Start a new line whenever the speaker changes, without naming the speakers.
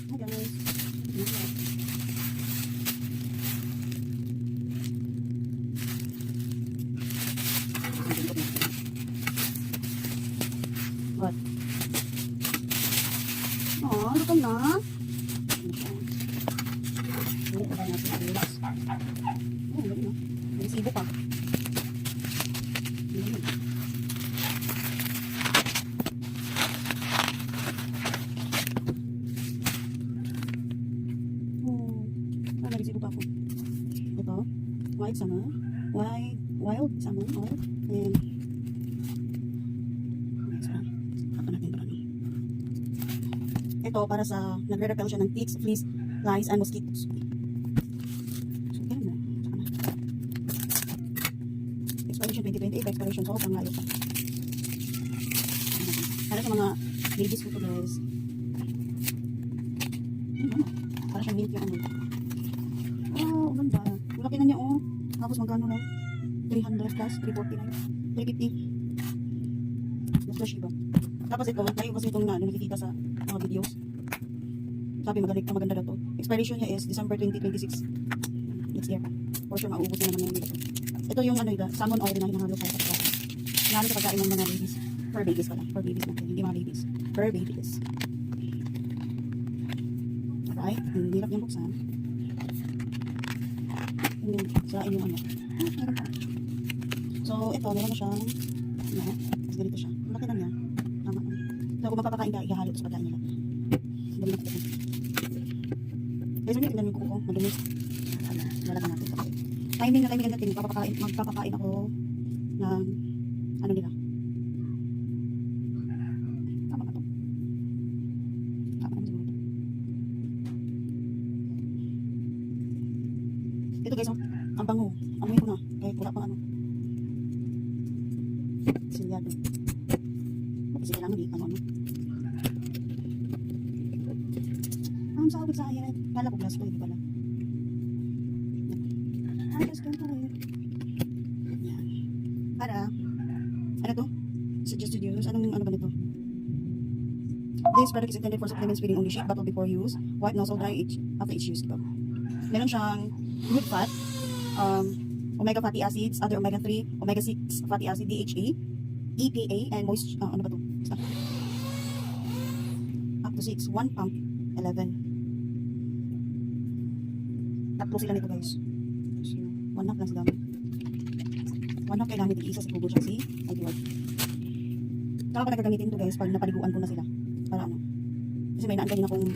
Hi guys. What? Oh, luto na. Ini pa natin sa bilas. Oh, galing no. May sibo pa. Nagsibo pa ako. Ito, white salmon, wild salmon oil, and ito para sa nagre-repel siya ng ticks, fleas, lice, and mosquitoes. So, ganun na. Saka na. Expiration 2028, expiration so pang layo pa. Para sa mga babies ko to guys. Para siyang milk yung ano. Oh, ganda. Ang laki na niya, oh. Tapos magkano lang? 300 plus, 349, 350. Basta Shiba. Tapos ito, tayo kasi itong nakikita sa mga videos. Sabi maganda na to. Expiration niya is December 2026. Next year pa. For sure, mauubos na naman yung dito. Ito yung ano yun, salmon oil na hinahalo tayo sa pagkain. Hinahalo sa pagkain ng mga babies. Per babies pala. Per babies natin. Hindi mga babies. Per babies. Alright. Ang hirap niyang buksan. Sa inyong ano. Meron pa. So, ito, meron na siyang mas ganito siya. Ang laki na niya. Tama. So, kung magpapakain ka, ihahalo ito sa pagkain nila. Dali na ito. Guys, hindi tingnan yung kuko ko. Madumi. Lalagyan natin ito. Timing na natin. Magpapakain ako ng ano nila. Tama na ito. Tama na siguro ito. Ito guys, oh. Ang bango. Amoy ko na. Kahit wala pang ano. Silyado. Kasi kailangan ano. Ang sawag sa ayan. Kala ko glass ko, hindi pala. Glass ko pala yun. Yan. Para, ano to? Suggested use. Ano ba nito? This product is intended for supplements feeding only. Shake bottle before use. Wipe nozzle dry after each use. Diba? Meron siyang good fat. Omega fatty acids, other omega-3, omega-6 fatty acid, DHA, EPA, and moist, ano ba ito? Up to 6, 1 pump, 11. Tatlo sila nito guys. 1 half lang sila. 1 half kailangan tig-isa sa tubo siya, see? Ay, diwag. Saka pa nagagamitin ito guys, pag napaliguan ko na sila. Para ano? Kasi may naan kanina kong